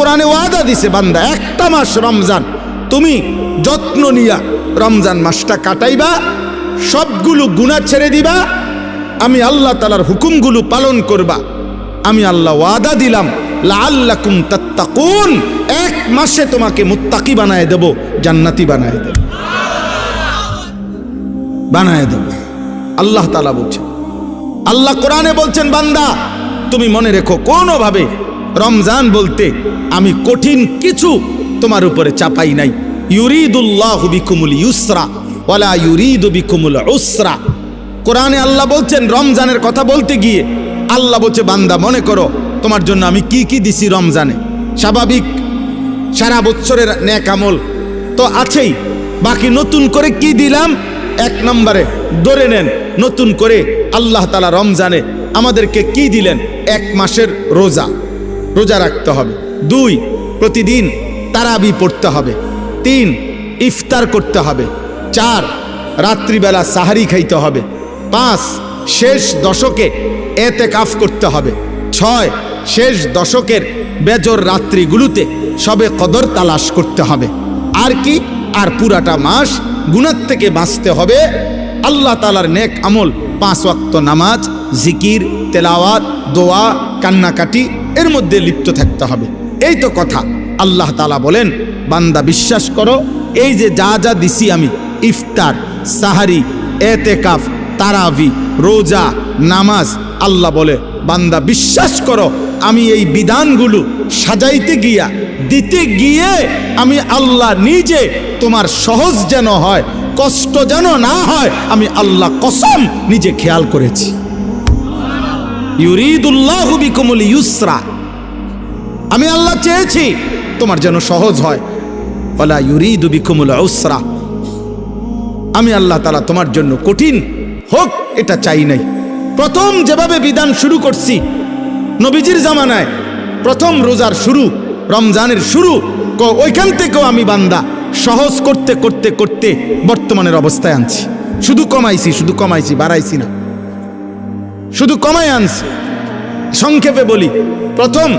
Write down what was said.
কোরআনে ওয়াদা দিছে বান্দা একটা মাস রমজান তুমি যত্ন নিয়া রমজান মাসটা কাটাইবা, সবগুলো গুনাহ ছেড়ে দিবা, আমি আল্লাহ তাআলার হুকুমগুলো পালন করবা। আমি আল্লাহ ওয়াদা দিলাম লাআল্লাকুম তাত্তাকুন, এক মাসে তোমাকে মুত্তাকি বানায় দেব, জান্নাতি বানায় দেব, বানায় দেব। আল্লাহ তাআলা বলছেন, আল্লাহ কোরআনে বলছেন বান্দা তুমি মনে রেখো কোনোভাবে রমজান বলতে আমি কঠিন কিছু তোমার উপরে চাপাই নাই। ইউরিদুল্লাহু বিকুমুল ইউসরা ওয়ালা ইউরিদু বিকুমুল উসরা। কোরআনে আল্লাহ বলছেন রমজানের কথা বলতে গিয়ে আল্লাহ বলছে বান্দা মনে করো তোমার জন্য আমি কি কি দিছি রমজানে। স্বাভাবিক সারা বছরের নেক আমল তো আছেই, বাকি নতুন করে কি দিলাম? এক নম্বরে ধরে নেন নতুন করে আল্লাহ তাআলা রমজানে আমাদেরকে কি দিলেন? এক মাসের রোজা, রোজা রাখতে হবে। 2, প্রতিদিন তারাবি পড়তে হবে। 3, ইফতার করতে হবে। 4, রাত্রিবেলা সাহারি খাইতে হবে। 5, শেষ দশকে এতেকাফ করতে হবে। 6, শেষ দশকের বেজর রাত্রিগুলোতে সবে কদর তালাশ করতে হবে। আর কি? আর পুরাটা মাস গুনাহ থেকে বাঁচতে হবে। আল্লাহ তাআলার নেক আমল 5 ওয়াক্ত নামাজ, জিকির, তেলাওয়াত, দোয়া, কান্নাকাটি এর মধ্যে লিপ্ত থাকতে হবে। এই তো কথা। আল্লাহ তাআলা বলেন বান্দা বিশ্বাস করো এই যে যা যা দিছি আমি, ইফতার, সাহারি, এতেকাফ, তারাবি, রোজা, নামাজ, আল্লাহ বলে বান্দা বিশ্বাস করো আমি এই বিধানগুলো সাজাইতে গিয়া দিতে গিয়ে আমি আল্লাহ নিজে তোমার সহজ যেন হয়, কষ্ট যেন না হয়, আমি আল্লাহ কসম নিজে খেয়াল করেছি। ইউরিদুল্লাহু বিকুমুল ইউসরা, আমি আল্লাহ চেয়েছি তোমার যেন সহজ হয়। ওয়ালা ইউরিদু বিকুমুল উসরা, আমি আল্লাহ তাআলা তোমার জন্য কঠিন হোক এটা চাই নাই। প্রথম যেভাবে বিধান শুরু করছি নবীজির জামানায়, প্রথম রোজার শুরু, রমজানের শুরু, ওইখান থেকেও আমি বান্দা সহজ করতে করতে করতে বর্তমানের অবস্থায় আনছি। শুধু কমাইছি, বাড়াইছি না, শুধু কমাই আনছি। সংক্ষেপে বলি, প্রথম